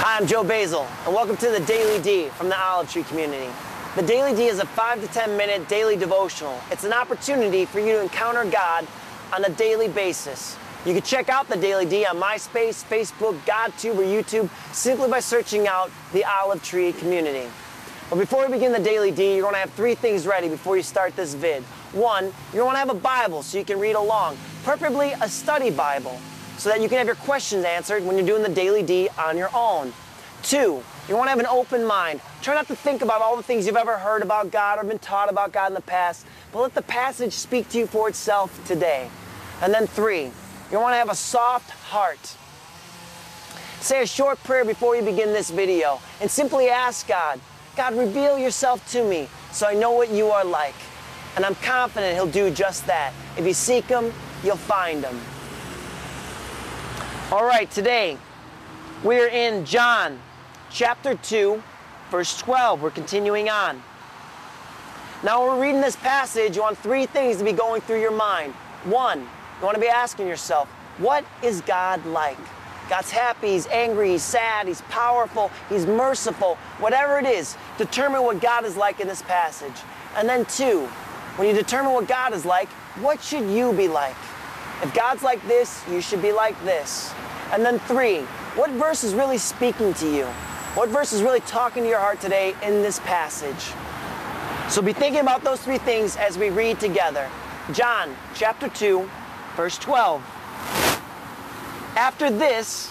Hi, I'm Joe Basile, and welcome to the Daily D from the Olive Tree community. The Daily D is a 5 to 10 minute daily devotional. It's an opportunity for you to encounter God on a daily basis. You can check out the Daily D on MySpace, Facebook, GodTube, or YouTube simply by searching out the Olive Tree community. But before we begin the Daily D, you're going to have 3 things ready before you start this vid. 1, you're going to have a Bible so you can read along, preferably a study Bible, so that you can have your questions answered when you're doing the Daily D on your own. 2, you want to have an open mind. Try not to think about all the things you've ever heard about God or been taught about God in the past, but let the passage speak to you for itself today. And then 3, you want to have a soft heart. Say a short prayer before you begin this video and simply ask God, God, reveal yourself to me so I know what you are like. And I'm confident He'll do just that. If you seek Him, you'll find Him. All right, today we're in John chapter 2, verse 12. We're continuing on. Now, when we're reading this passage, you want 3 things to be going through your mind. 1, you want to be asking yourself, what is God like? God's happy, He's angry, He's sad, He's powerful, He's merciful. Whatever it is, determine what God is like in this passage. And then 2, when you determine what God is like, what should you be like? If God's like this, you should be like this. And then 3, what verse is really speaking to you? What verse is really talking to your heart today in this passage? So be thinking about those 3 things as we read together. John chapter 2, verse 12. After this,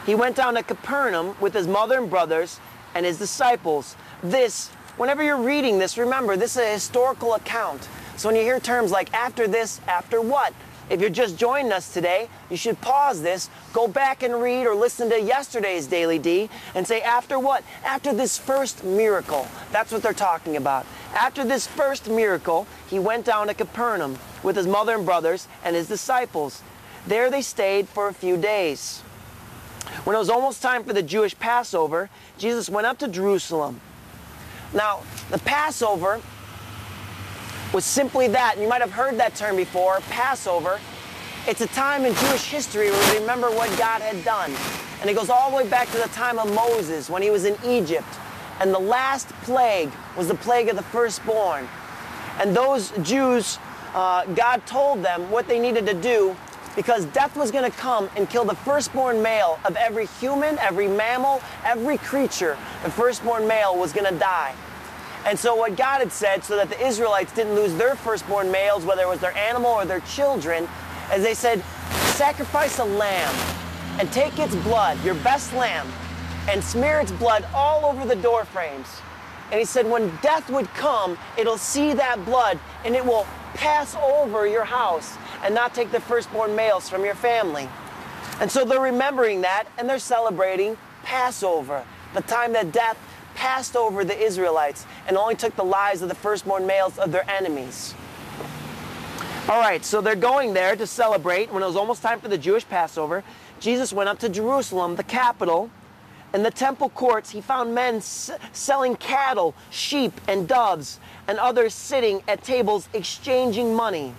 He went down to Capernaum with His mother and brothers and His disciples. This, whenever you're reading this, remember, this is a historical account. So when you hear terms like after this, after what? If you're just joining us today, you should pause this, go back and read or listen to yesterday's Daily D and say, after what? After this first miracle. That's what they're talking about. After this first miracle, He went down to Capernaum with His mother and brothers and His disciples. There they stayed for a few days. When it was almost time for the Jewish Passover, Jesus went up to Jerusalem. Now, the Passover was simply that. And you might have heard that term before, Passover. It's a time in Jewish history where we remember what God had done. And it goes all the way back to the time of Moses when he was in Egypt. And the last plague was the plague of the firstborn. And those Jews, God told them what they needed to do because death was going to come and kill the firstborn male of every human, every mammal, every creature. The firstborn male was going to die. And so what God had said, so that the Israelites didn't lose their firstborn males, whether it was their animal or their children, as they said, sacrifice a lamb and take its blood, your best lamb, and smear its blood all over the door frames. And He said, when death would come, it'll see that blood and it will pass over your house and not take the firstborn males from your family. And so they're remembering that and they're celebrating Passover, the time that death passed over the Israelites and only took the lives of the firstborn males of their enemies. All right, so they're going there to celebrate. When it was almost time for the Jewish Passover, Jesus went up to Jerusalem, the capital. In the temple courts, He found men selling cattle, sheep, and doves, and others sitting at tables exchanging money.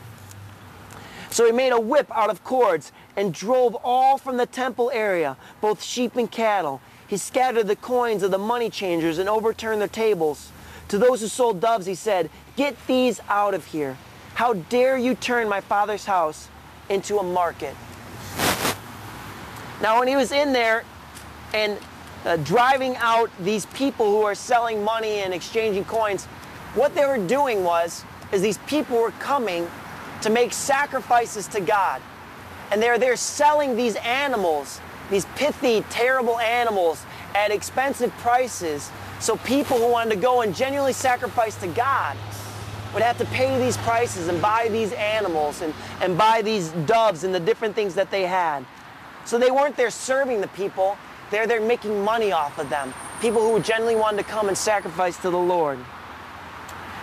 So He made a whip out of cords and drove all from the temple area, both sheep and cattle. He scattered the coins of the money changers and overturned their tables. To those who sold doves, He said, "Get these out of here. How dare you turn my Father's house into a market?" Now, when He was in there and driving out these people who are selling money and exchanging coins, what they were doing is these people were coming to make sacrifices to God. And they're selling these animals, these pithy, terrible animals at expensive prices. So people who wanted to go and genuinely sacrifice to God would have to pay these prices and buy these animals and buy these doves and the different things that they had. So they weren't there serving the people. They're there making money off of them. People who genuinely wanted to come and sacrifice to the Lord.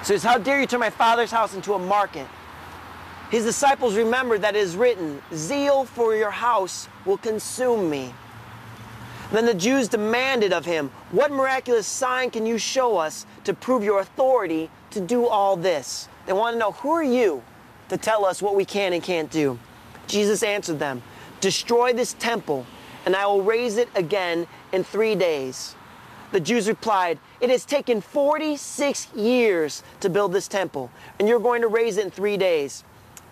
So it's, how dare you turn my Father's house into a market? His disciples remembered that it is written, zeal for your house will consume me. Then the Jews demanded of Him, what miraculous sign can you show us to prove your authority to do all this? They want to know, who are you to tell us what we can and can't do? Jesus answered them, destroy this temple, and I will raise it again in 3 days." The Jews replied, "It has taken 46 years to build this temple, and you're going to raise it in 3 days."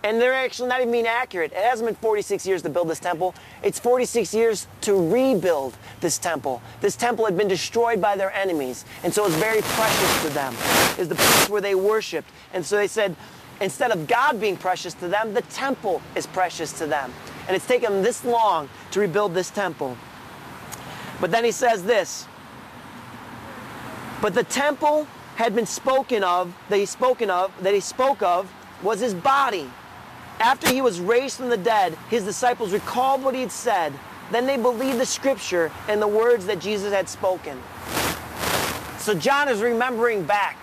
And they're actually not even being accurate. It hasn't been 46 years to build this temple. It's 46 years to rebuild this temple. This temple had been destroyed by their enemies, and so it's very precious to them. It's the place where they worshiped. And so they said, instead of God being precious to them, the temple is precious to them. And it's taken them this long to rebuild this temple. But then he says this, "But the temple had been spoken of, that he spoke of, was his body. After he was raised from the dead, his disciples recalled what he had said. Then they believed the scripture and the words that Jesus had spoken." So John is remembering back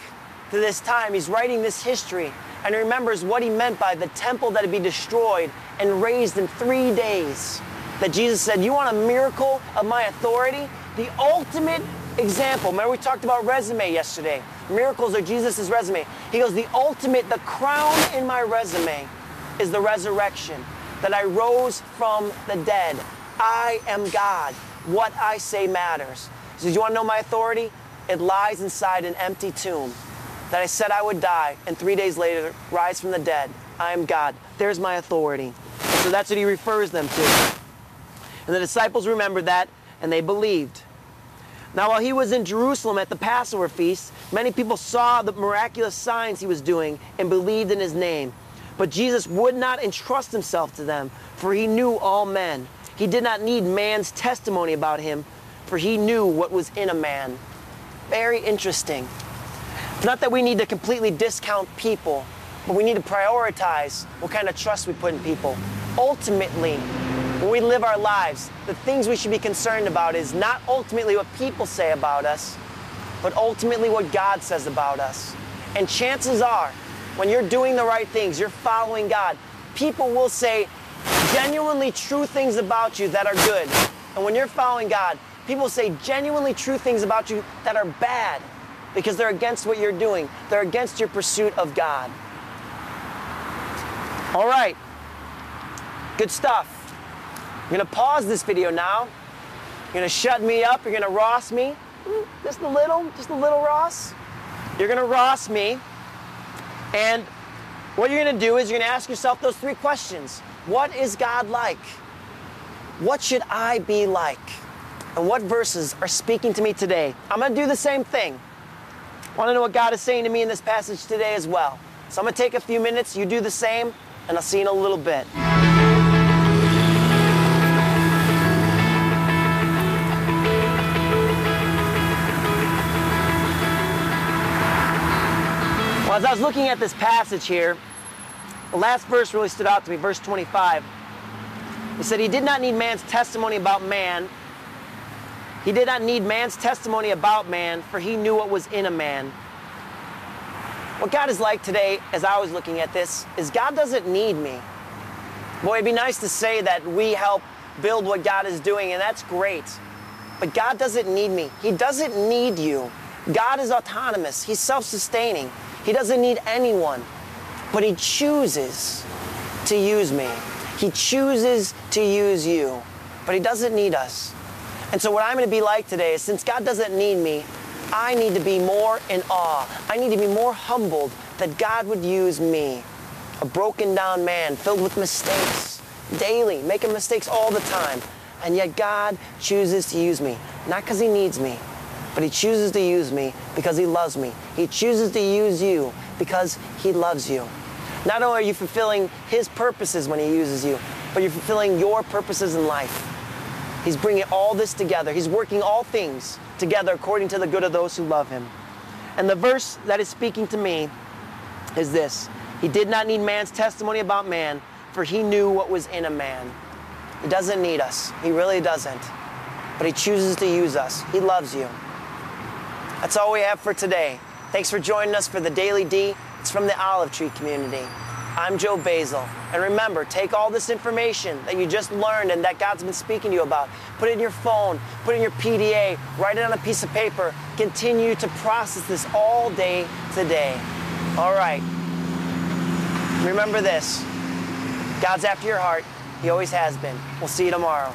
to this time. He's writing this history, and he remembers what he meant by the temple that had been destroyed and raised in 3 days. That Jesus said, "You want a miracle of my authority?" The ultimate example. Remember, we talked about resume yesterday. Miracles are Jesus' resume. He goes, the crown in my resume is the resurrection, that I rose from the dead. I am God. What I say matters. He says, "You want to know my authority? It lies inside an empty tomb. That I said I would die, and 3 days later, rise from the dead. I am God. There's my authority." And so that's what he refers them to. And the disciples remembered that, and they believed. Now, while he was in Jerusalem at the Passover feast, many people saw the miraculous signs he was doing and believed in his name. But Jesus would not entrust himself to them, for he knew all men. He did not need man's testimony about him, for he knew what was in a man. Very interesting. Not that we need to completely discount people, but we need to prioritize what kind of trust we put in people. Ultimately, when we live our lives, the things we should be concerned about is not ultimately what people say about us, but ultimately what God says about us. And chances are, when you're doing the right things, you're following God, people will say genuinely true things about you that are good. And when you're following God, people say genuinely true things about you that are bad because they're against what you're doing. They're against your pursuit of God. All right. Good stuff. I'm going to pause this video now. You're going to shut me up. You're going to Ross me. Just a little Ross. You're going to Ross me. And what you're going to do is you're going to ask yourself those 3 questions. What is God like? What should I be like? And what verses are speaking to me today? I'm going to do the same thing. I want to know what God is saying to me in this passage today as well. So I'm going to take a few minutes. You do the same, and I'll see you in a little bit. Well, as I was looking at this passage here, the last verse really stood out to me, verse 25. He said, he did not need man's testimony about man. He did not need man's testimony about man, for he knew what was in a man. What God is like today, as I was looking at this, is God doesn't need me. Boy, it'd be nice to say that we help build what God is doing, and that's great. But God doesn't need me. He doesn't need you. God is autonomous. He's self-sustaining. He doesn't need anyone. But he chooses to use me. He chooses to use you. But he doesn't need us. And so what I'm going to be like today is, since God doesn't need me, I need to be more in awe. I need to be more humbled that God would use me, a broken down man filled with mistakes, daily, making mistakes all the time. And yet God chooses to use me, not because he needs me, but he chooses to use me because he loves me. He chooses to use you because he loves you. Not only are you fulfilling his purposes when he uses you, but you're fulfilling your purposes in life. He's bringing all this together. He's working all things together according to the good of those who love him. And the verse that is speaking to me is this. He did not need man's testimony about man, for he knew what was in a man. He doesn't need us. He really doesn't. But he chooses to use us. He loves you. That's all we have for today. Thanks for joining us for the Daily D. It's from the Olive Tree community. I'm Joe Basile. And remember, take all this information that you just learned and that God's been speaking to you about. Put it in your phone, put it in your PDA, write it on a piece of paper. Continue to process this all day today. All right. Remember this. God's after your heart. He always has been. We'll see you tomorrow.